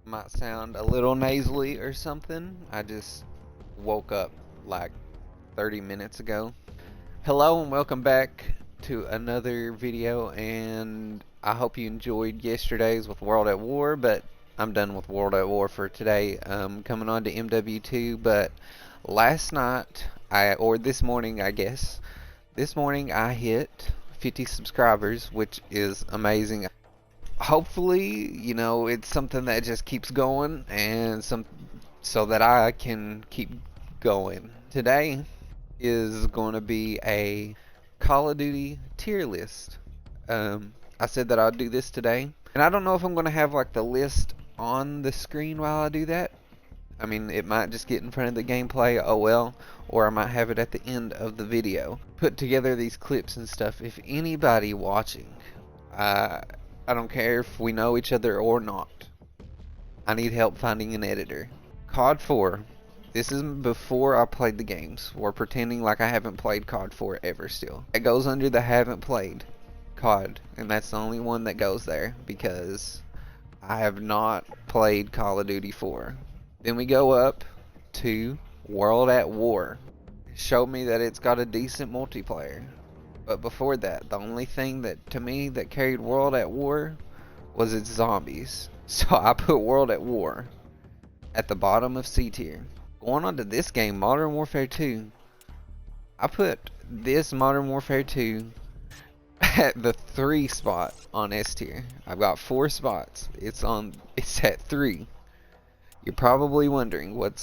Might sound a little nasally or something. I just woke up like 30 minutes ago. Hello and welcome back to another video, and I hope you enjoyed yesterday's with World at War, but I'm done with World at War for today. Coming on to MW2, but last night, or this morning I guess, this morning I hit 50 subscribers, which is amazing. Hopefully, it's something that just keeps going and so that I can keep going. Today is going to be a Call of Duty tier list. I said that I'd do this today, and I don't know if I'm going to have like the list on the screen while I do that. I mean, it might just get in front of the gameplay, oh well, or I might have it at the end of the video. Put together these clips and stuff. If anybody watching, I don't care if we know each other or not, I need help finding an editor. COD 4. This is before I played the games. We're pretending like I haven't played COD 4 ever still. It goes under the haven't played COD, and that's the only one that goes there because I have not played Call of Duty 4. Then we go up to World at War. Show me that it's got a decent multiplayer. But before that, the only thing that, to me, that carried World at War was its zombies. So I put World at War at the bottom of C tier. Going on to this game, Modern Warfare 2, I put this Modern Warfare 2 at the 3 spot on S tier. I've got 4 spots. It's at 3. You're probably wondering what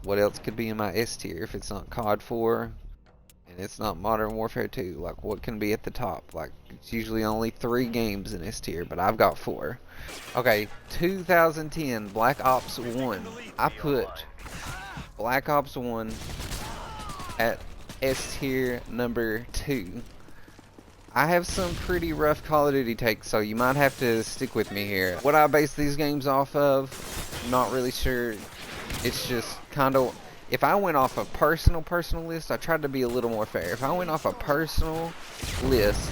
else could be in my S tier if it's not COD 4. And it's not Modern Warfare 2. Like, what can be at the top? Like, it's usually only 3 games in S tier, but I've got 4. Okay, 2010 Black Ops 1. I put Black Ops 1 at S tier number 2. I have some pretty rough Call of Duty takes, so you might have to stick with me here. What I base these games off of, not really sure. It's just kind of... If I went off a personal list, I tried to be a little more fair. If I went off a personal list,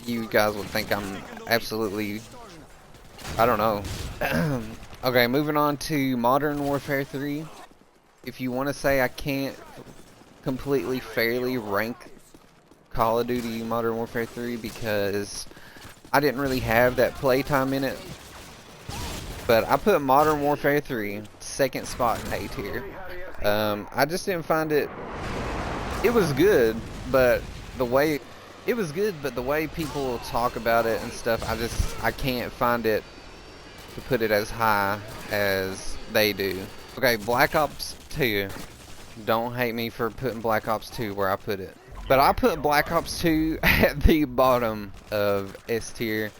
you guys would think I'm absolutely, I don't know. Okay, moving on to Modern Warfare 3. If you want to say I can't completely fairly rank Call of Duty Modern Warfare 3 because I didn't really have that playtime in it, but I put Modern Warfare 3 second spot in A tier. I just didn't find it. It was good, but the way people talk about it and stuff, I can't find it to put it as high as they do. Okay, Black Ops 2. Don't hate me for putting Black Ops 2 where I put it, but I put Black Ops 2 at the bottom of S tier.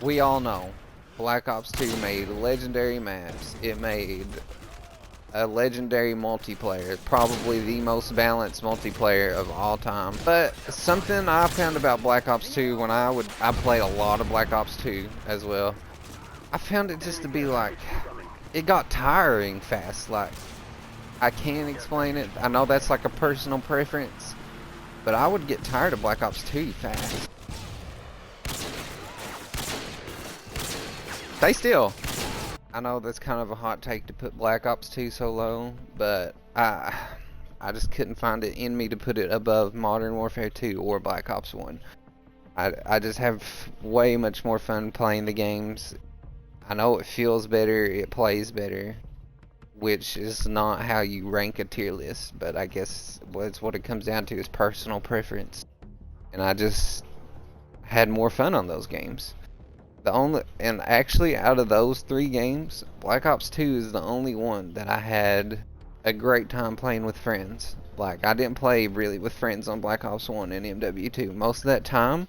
We all know Black Ops 2 made legendary maps. It made a legendary multiplayer, probably the most balanced multiplayer of all time. But something I found about Black Ops 2 when I played a lot of Black Ops 2 as well. I found it just to be like, it got tiring fast. Like, I can't explain it. I know that's like a personal preference, but I would get tired of Black Ops 2 fast. Stay still. I know that's kind of a hot take to put Black Ops 2 so low, but I just couldn't find it in me to put it above Modern Warfare 2 or Black Ops 1. I just have way much more fun playing the games. I know it feels better, it plays better, which is not how you rank a tier list, but I guess what it comes down to is personal preference. And I just had more fun on those games. And actually, out of those 3 games, Black Ops 2 is the only one that I had a great time playing with friends. Like, I didn't play really with friends on Black Ops 1 and MW2. Most of that time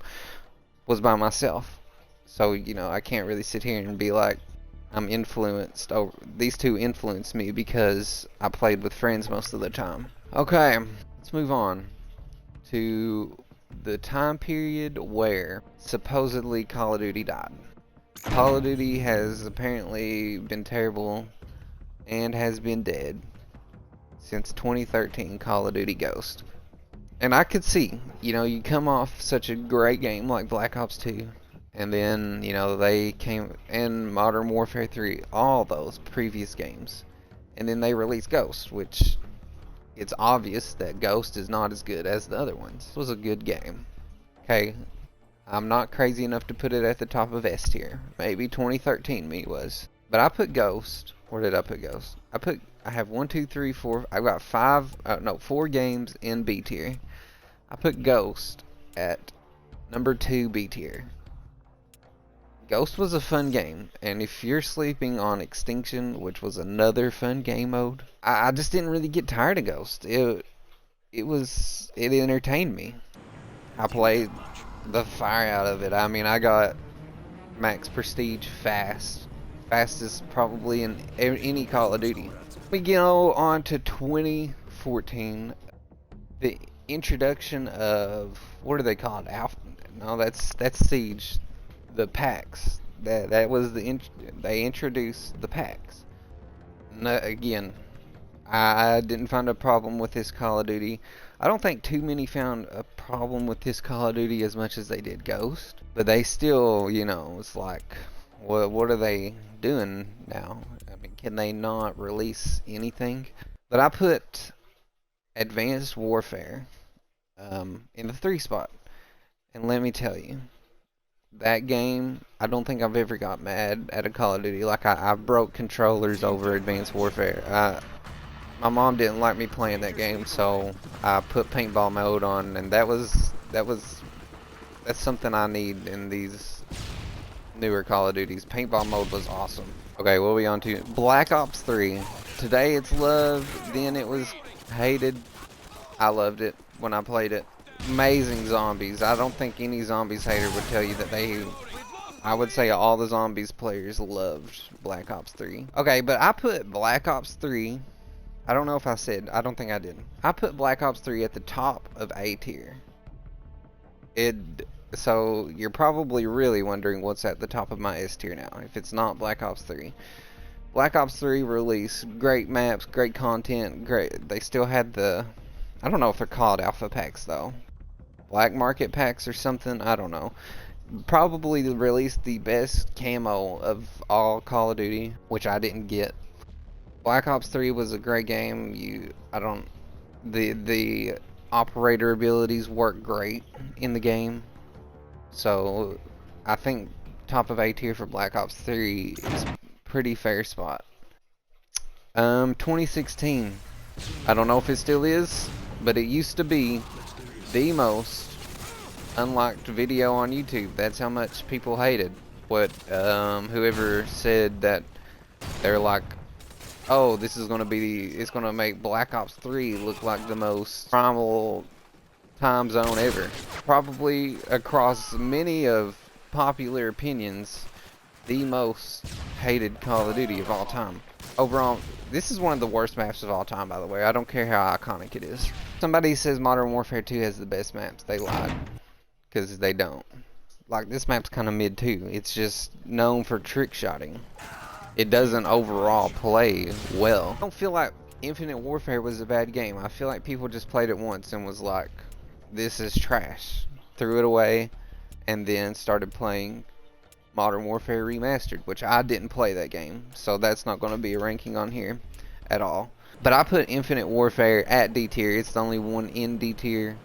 was by myself. So, I can't really sit here and be like, I'm influenced. These 2 influenced me because I played with friends most of the time. Okay, let's move on to the time period where supposedly Call of Duty died. Call of Duty has apparently been terrible and has been dead since 2013 Call of Duty Ghost. And I could see, you come off such a great game like Black Ops 2 And then, you know, they came in Modern Warfare 3, all those previous games. And then they released Ghost, which it's obvious that Ghost is not as good as the other ones. It was a good game. Okay, I'm not crazy enough to put it at the top of S tier. Maybe 2013 me was. But I put Ghost. Where did I put Ghost? I have 1, 2, 3, 4. I've got 4 games in B tier. I put Ghost at number 2 B tier. Ghost was a fun game, and if you're sleeping on Extinction, which was another fun game mode, I just didn't really get tired of Ghost. It entertained me. I played the fire out of it. I mean, I got max prestige fastest probably in any Call of Duty. We go on to 2014, the introduction of, what are they called? Alpha? No, that's Siege. The packs. That was they introduced the packs. Again, I didn't find a problem with this Call of Duty. I don't think too many found a problem with this Call of Duty as much as they did Ghost. But they still, you know, it's like, what are they doing now? I mean, can they not release anything? But I put Advanced Warfare in the 3 spot. And let me tell you, that game, I don't think I've ever got mad at a Call of Duty. Like, I broke controllers over Advanced Warfare. My mom didn't like me playing that game, so I put paintball mode on, and that's something I need in these newer Call of Duties. Paintball mode was awesome. Okay, what are we on to? Black Ops 3. Today it's loved, then it was hated. I loved it when I played it. Amazing zombies. I don't think any zombies hater would tell you that I would say all the zombies players loved Black Ops 3. Okay, but I put Black Ops 3, I don't know if I said, I don't think I did. I put Black Ops 3 at the top of A tier. So you're probably really wondering what's at the top of my S tier now, if it's not Black Ops 3. Black Ops 3 released great maps, great content, great. They still had I don't know if they're called alpha packs though. Black market packs or something, I don't know. Probably released the best camo of all Call of Duty, which I didn't get. Black Ops 3 was a great game. The operator abilities work great in the game. So I think top of A tier for Black Ops 3 is pretty fair spot. 2016. I don't know if it still is, but it used to be the most unlocked video on YouTube. That's how much people hated whoever said that. They're like, oh, this is gonna it's gonna make Black Ops 3 look like the most primal time zone ever. Probably across many of popular opinions, the most hated Call of Duty of all time. Overall, this is one of the worst maps of all time, by the way. I don't care how iconic it is. Somebody says Modern Warfare 2 has the best maps. They lied. Because they don't. Like, this map's kind of mid too. It's just known for trick shotting. It doesn't overall play well. I don't feel like Infinite Warfare was a bad game. I feel like people just played it once and was like, this is trash. Threw it away and then started playing Modern Warfare Remastered, which I didn't play that game, so that's not going to be a ranking on here at all. But I put Infinite Warfare at D tier. It's the only one in D tier.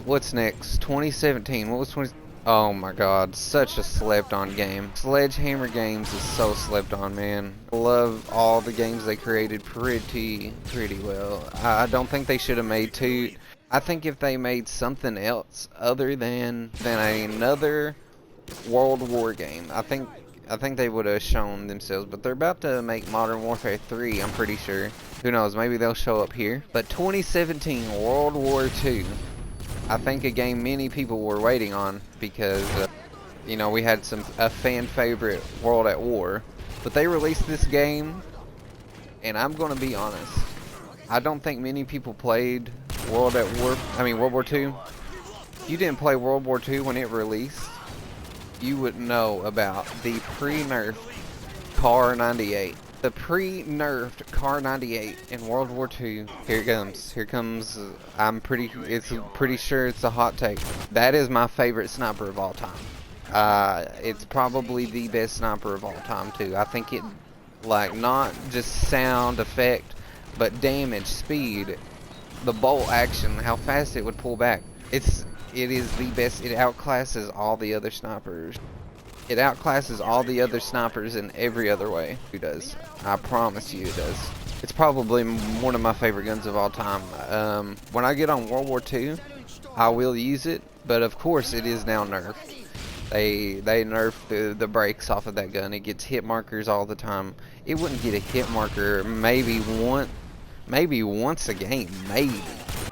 What's next? 2017. What was 20? Oh my god, such a slept on game. Sledgehammer Games is so slept on, man. I love all the games they created pretty well. I don't think they should have made 2. I think if they made something else other than another World War game, I think they would have shown themselves. But they're about to make Modern Warfare 3, I'm pretty sure. Who knows, maybe they'll show up here. But 2017 World War II, I think a game many people were waiting on because you know, we had a fan favorite, World at War. But they released this game, and I'm gonna be honest, I don't think many people played World War II. If you didn't play World War II when it released, you would know about the pre-nerfed Car 98. The pre-nerfed Car 98 in World War II. Here it comes. I'm pretty sure it's a hot take. That is my favorite sniper of all time. It's probably the best sniper of all time too. I think it, like, not just sound effect, but damage, speed, the bolt action, how fast it would pull back. It is the best. It outclasses all the other snipers. It outclasses all the other snipers in every other way. It does. I promise you it does. It's probably one of my favorite guns of all time. When I get on World War II, I will use it, but of course it is now nerfed. They nerfed the brakes off of that gun. It gets hit markers all the time. It wouldn't get a hit marker maybe once a game, maybe.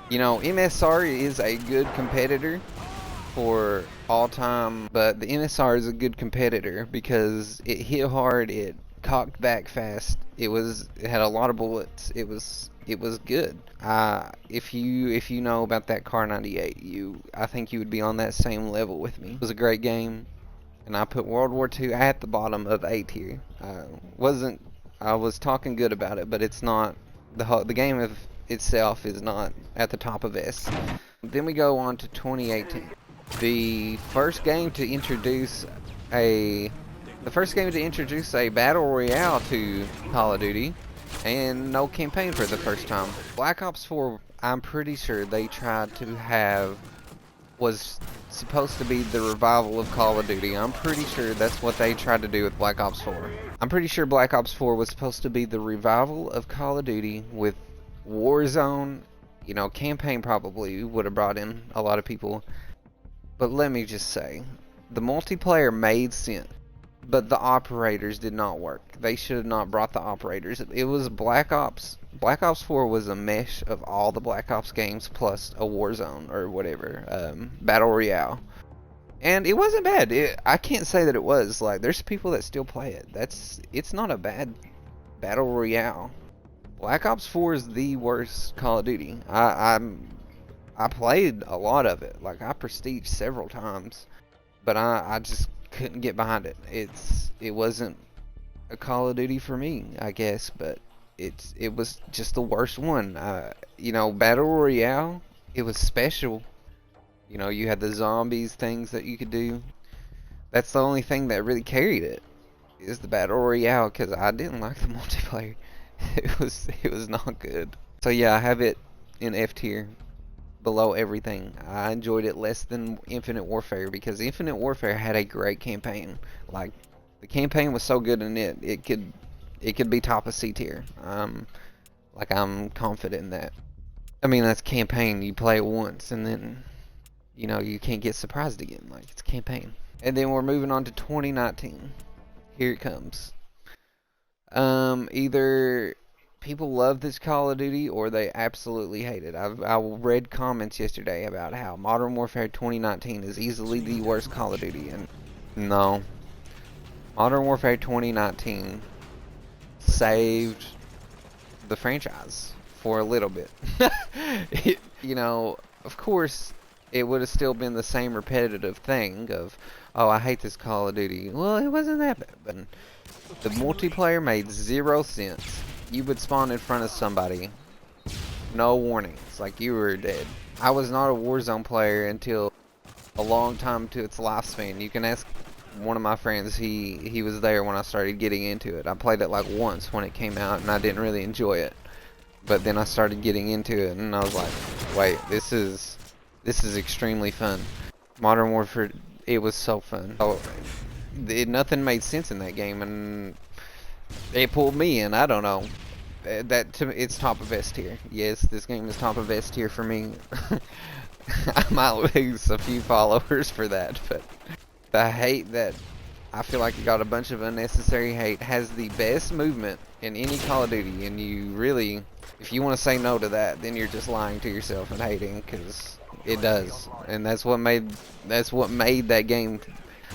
You know, MSR is a good competitor for all time, but the NSR is a good competitor because it hit hard, it cocked back fast, it had a lot of bullets, it was good. If you know about that Car 98, I think you would be on that same level with me. It was a great game, and I put World War II at the bottom of A tier. I was talking good about it, but it's not. The game of itself is not at the top of S. Then we go on to 2018. The first game to introduce a battle royale to Call of Duty, and no campaign for the first time. Black Ops 4, I'm pretty sure they tried to was supposed to be the revival of Call of Duty. I'm pretty sure that's what they tried to do with Black Ops 4. I'm pretty sure Black Ops 4 was supposed to be the revival of Call of Duty with Warzone. You know, campaign probably would have brought in a lot of people. But let me just say, the multiplayer made sense, but the operators did not work. They should have not brought the operators. It was Black Ops. Black Ops 4 was a mesh of all the Black Ops games plus a Warzone or whatever, Battle Royale. And it wasn't bad. I can't say that it was. Like, there's people that still play it. It's not a bad Battle Royale. Black Ops 4 is the worst Call of Duty. I played a lot of it. Like, I prestiged several times, but I just couldn't get behind it. It wasn't a Call of Duty for me, I guess, but it was just the worst one. You know, Battle Royale, it was special. You know, you had the zombies things that you could do. That's the only thing that really carried it, is the Battle Royale, because I didn't like the multiplayer. It was not good. So yeah, I have it in F tier, below everything. I enjoyed it less than Infinite Warfare because Infinite Warfare had a great campaign. Like, the campaign was so good in it could be top of C tier. Like, I'm confident in that. I mean, that's campaign. You play it once and then, you know, you can't get surprised again. Like, it's campaign. And then we're moving on to 2019. Here it comes. Either people love this Call of Duty or they absolutely hate it. I read comments yesterday about how Modern Warfare 2019 is easily the worst Call of Duty, and no. Modern Warfare 2019 saved the franchise for a little bit. You know, of course, it would have still been the same repetitive thing of, oh, I hate this Call of Duty. Well, it wasn't that bad, but the multiplayer made zero sense. You would spawn in front of somebody, no warnings, like you were dead. I was not a Warzone player until a long time to its lifespan. You can ask one of my friends, he was there when I started getting into it. I played it like once when it came out and I didn't really enjoy it. But then I started getting into it and I was like, wait, this is extremely fun. Modern Warfare, it was so fun. Nothing made sense in that game, and it pulled me in. I don't know. It's top of S tier. Yes, this game is top of S tier for me. I might lose a few followers for that, but the hate that I feel like it got a bunch of unnecessary hate has the best movement in any Call of Duty, and you really, if you want to say no to that, then you're just lying to yourself and hating, because it does, and that's what made that game.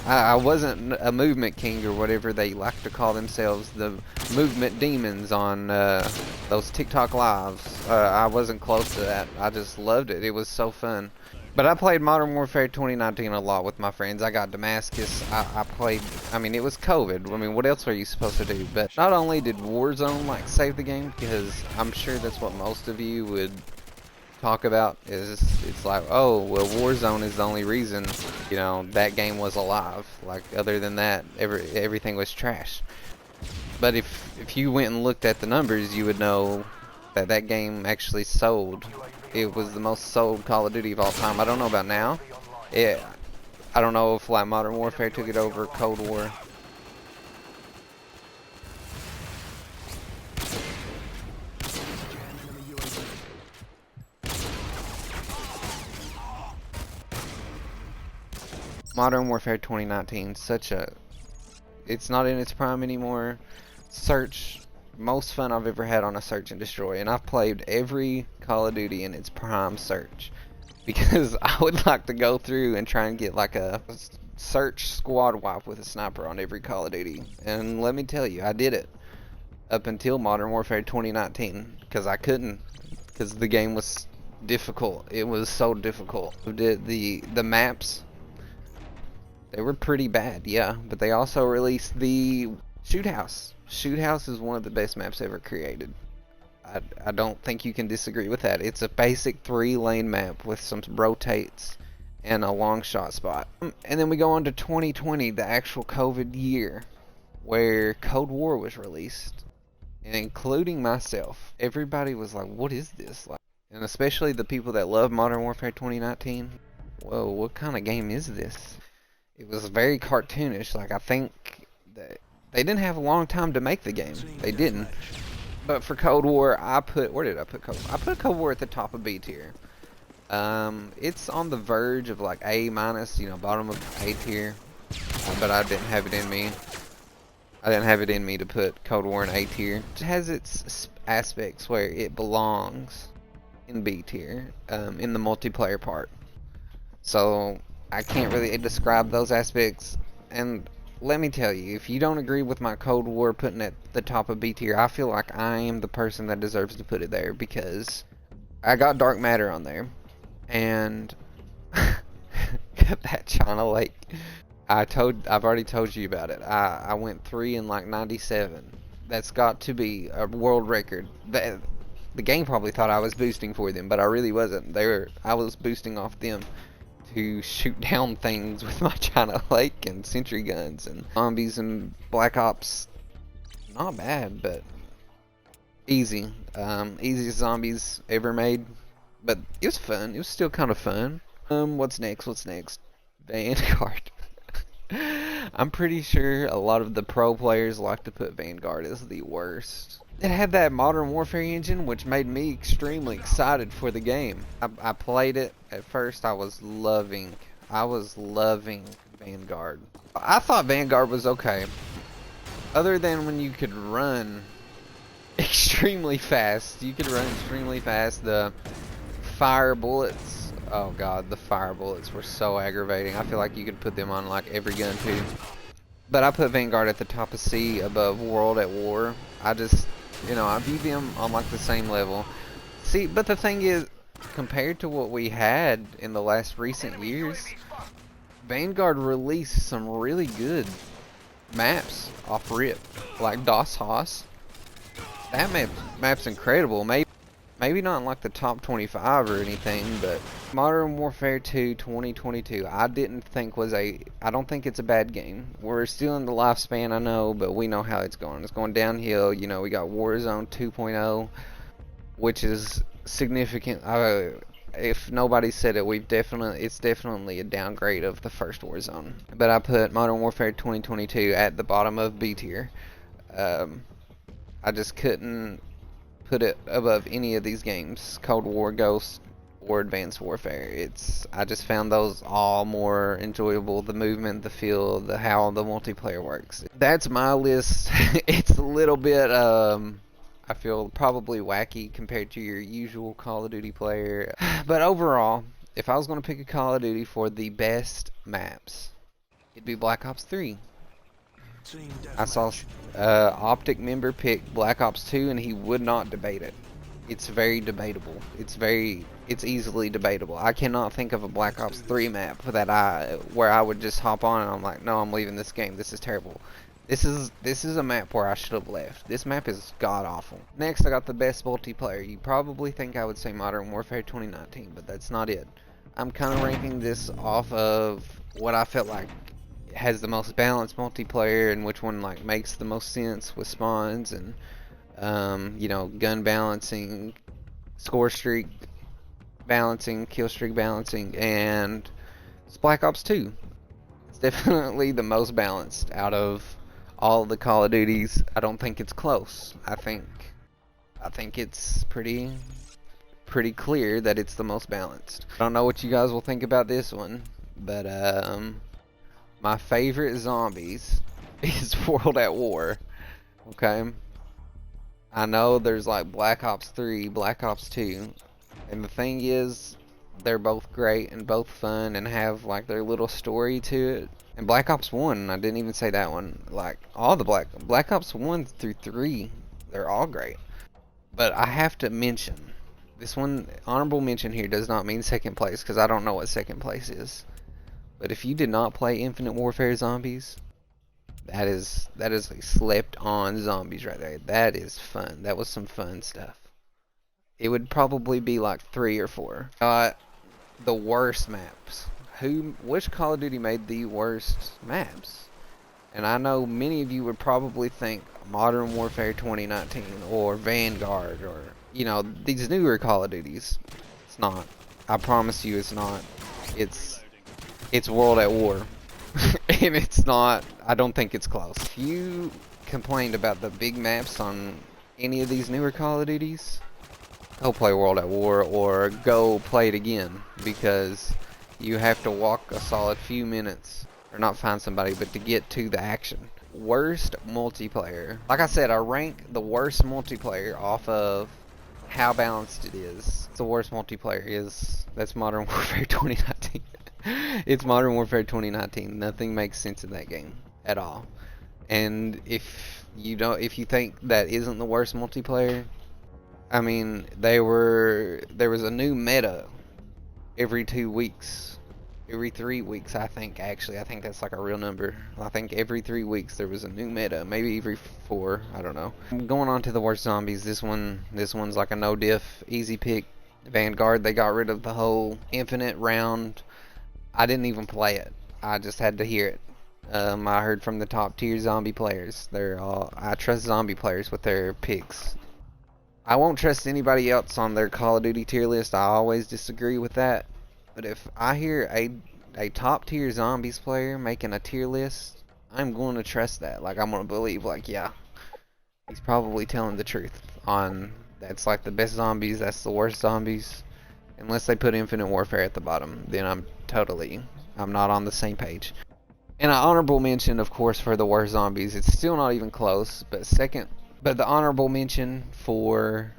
I wasn't a movement king or whatever they like to call themselves, the movement demons on those TikTok lives. I wasn't close to that. I just loved it. It was so fun. But I played Modern Warfare 2019 a lot with my friends. I got Damascus. I played, I mean, it was COVID. I mean, what else are you supposed to do? But not only did Warzone, like, save the game, because I'm sure that's what most of you would talk about is it's like, oh well, Warzone is the only reason, you know, that game was alive. Like other than that, everything was trash. But if you went and looked at the numbers, you would know that that game actually sold. It was the most sold Call of Duty of all time. I don't know about now. I don't know if like Modern Warfare took it over Cold War. Modern Warfare 2019, it's not in its prime anymore. Search, most fun I've ever had on a search and destroy, and I've played every Call of Duty in its prime search, because I would like to go through and try and get like a search squad wipe with a sniper on every Call of Duty, and let me tell you, I did it up until Modern Warfare 2019, because I couldn't, because the game was difficult. It was so difficult. The maps, they were pretty bad, yeah, but they also released the Shoot House. Shoot House is one of the best maps ever created. I don't think you can disagree with that. It's a basic 3-lane map with some rotates and a long shot spot. And then we go on to 2020, the actual COVID year, where Cold War was released. And including myself, everybody was like, what is this? Like, and especially the people that love Modern Warfare 2019. Whoa, what kind of game is this? It was very cartoonish. Like, I think that they didn't have a long time to make the game. They didn't. But for Cold War, where did I put Cold War? I put Cold War at the top of B tier. It's on the verge of like A minus, you know, bottom of A tier. But I didn't have it in me. I didn't have it in me to put Cold War in A tier. It has its aspects where it belongs in B tier, in the multiplayer part. So I can't really describe those aspects, and let me tell you, if you don't agree with my Cold War putting it at the top of B tier, I feel like I am the person that deserves to put it there, because I got Dark Matter on there, and that China Lake, I've already told you about it. I went 3 in like 97. That's got to be a world record. The game probably thought I was boosting for them, but I really wasn't. I was boosting off them to shoot down things with my China Lake and sentry guns and zombies and Black Ops. Not bad, but easy. Easiest zombies ever made. But it was fun. It was still kind of fun. What's next? What's next? Vanguard. I'm pretty sure a lot of the pro players like to put Vanguard as the worst. It had that Modern Warfare engine, which made me extremely excited for the game. I played it. At first, I was loving Vanguard. I thought Vanguard was okay, other than when you could run extremely fast. You could run extremely fast. The fire bullets, oh god, the fire bullets were so aggravating. I feel like you could put them on like every gun too. But I put Vanguard at the top of C above World at War. I just, you know, I view them on like the same level. See, but the thing is, compared to what we had in the last recent years, Vanguard released some really good maps off rip, like Das Haus. That map's incredible. Maybe not in like the top 25 or anything, but Modern Warfare 2 2022, I don't think it's a bad game. We're still in the lifespan, I know, but we know how it's going. It's going downhill. You know, we got Warzone 2.0, which is significant. If nobody said it, it's definitely a downgrade of the first Warzone. But I put Modern Warfare 2022 at the bottom of B tier. I just couldn't put it above any of these games, Cold War, Ghost, or Advanced Warfare. I just found those all more enjoyable. The movement, the feel, how the multiplayer works. That's my list. It's a little bit, I feel probably wacky compared to your usual Call of Duty player. But overall, if I was going to pick a Call of Duty for the best maps, it'd be Black Ops 3. I saw Optic member pick Black Ops 2 and he would not debate it. It's very debatable. It's easily debatable. I cannot think of a Black Ops 3 map where I would just hop on and I'm like, no, I'm leaving this game. This is terrible. This is a map where I should have left. This map is god awful. Next, I got the best multiplayer. You probably think I would say Modern Warfare 2019, but that's not it. I'm kind of ranking this off of what I felt like has the most balanced multiplayer and which one like makes the most sense with spawns and you know, gun balancing, score streak balancing, kill streak balancing, and it's Black Ops 2. It's definitely the most balanced out of all the Call of Duties. I don't think it's close. I think it's pretty clear that it's the most balanced. I don't know what you guys will think about this one, but my favorite zombies is World at War. Okay, I know there's like Black Ops 3, Black Ops 2, and the thing is, they're both great and both fun and have like their little story to it. And Black Ops 1, I didn't even say that one. Like all the Black Ops 1 through 3, they're all great. But I have to mention this one. Honorable mention here does not mean second place because I don't know what second place is. But if you did not play Infinite Warfare Zombies, that is a slept on zombies right there. That is fun. That was some fun stuff. It would probably be like 3 or 4. The worst maps. Which Call of Duty made the worst maps? And I know many of you would probably think Modern Warfare 2019 or Vanguard or, you know, these newer Call of Duties. It's not. I promise you it's not. It's World at War. And it's not. I don't think it's close. If you complained about the big maps on any of these newer Call of Duties, go play World at War or go play it again, because you have to walk a solid few minutes, or not find somebody, but to get to the action. Worst multiplayer. Like I said, I rank the worst multiplayer off of how balanced it is. The worst multiplayer that's Modern Warfare 2019. It's Modern Warfare 2019. Nothing makes sense in that game at all. And if you think that isn't the worst multiplayer, I mean, there was a new meta every 2 weeks, every 3 weeks, I think. Actually, I think that's like a real number. I think every 3 weeks there was a new meta, maybe every 4. I don't know. Going on to the worst zombies. This one's like a no diff, easy pick. Vanguard. They got rid of the whole infinite round. I didn't even play it. I just had to hear it. I heard from the top tier zombie players. I trust zombie players with their picks. I won't trust anybody else on their Call of Duty tier list. I always disagree with that. But if I hear a top tier zombies player making a tier list, I'm going to trust that. Like, I'm going to believe, like, yeah, he's probably telling the truth on that's like the best zombies, that's the worst zombies. Unless they put Infinite Warfare at the bottom, then I'm not on the same page. And an honorable mention, of course, for the worst zombies. It's still not even close, but the honorable mention for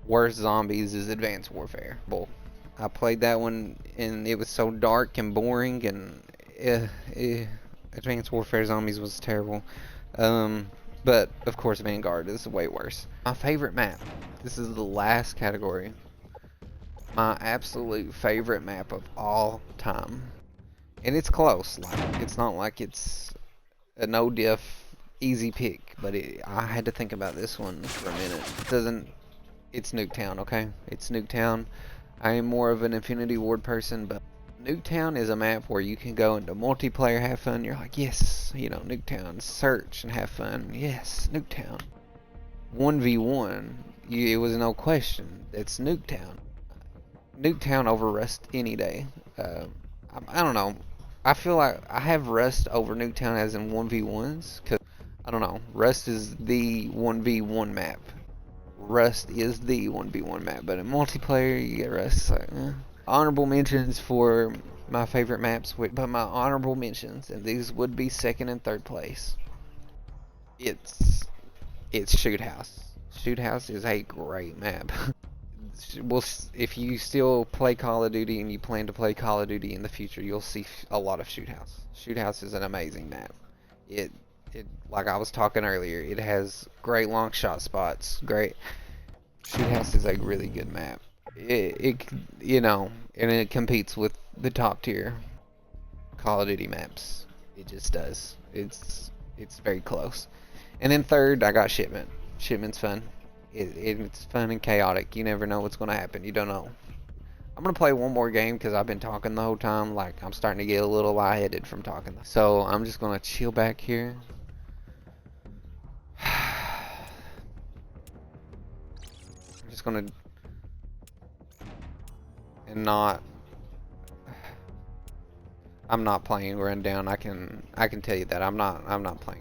worst zombies is Advanced Warfare. I played that one and it was so dark and boring, and Advanced Warfare Zombies was terrible. But of course Vanguard is way worse. My favorite map. This is the last category. My absolute favorite map of all time. And it's close. Like, it's not like it's a no diff easy pick, but I had to think about this one for a minute. It's Nuketown, okay? It's Nuketown. I am more of an Infinity Ward person, but Nuketown is a map where you can go into multiplayer, have fun. You're like, yes, you know, Nuketown, search and have fun. Yes, Nuketown. 1v1, it was no question. It's Nuketown. Nuketown over Rust any day. I don't know. I feel like I have Rust over Nuketown as in 1v1s, because I don't know. Rust is the 1v1 map. Rust is the 1v1 map, but in multiplayer you get Rust. So, honorable mentions for my favorite maps, but my honorable mentions, and these would be second and third place. It's Shoot House. Shoot House is a great map. Well, if you still play Call of Duty and you plan to play Call of Duty in the future, you'll see a lot of Shoot House. Shoot House is an amazing map. It like I was talking earlier, it has great long shot spots. Great. Shoot House is a really good map. You know, and it competes with the top tier Call of Duty maps. It just does. It's very close. And then third, I got shipment. Shipment's fun. It's fun and chaotic. You never know what's gonna happen. You don't know. I'm gonna play one more game because I've been talking the whole time. Like I'm starting to get a little lightheaded from talking. So I'm just gonna chill back here. I'm just gonna and not. I'm not playing Rundown. I can tell you that I'm not playing.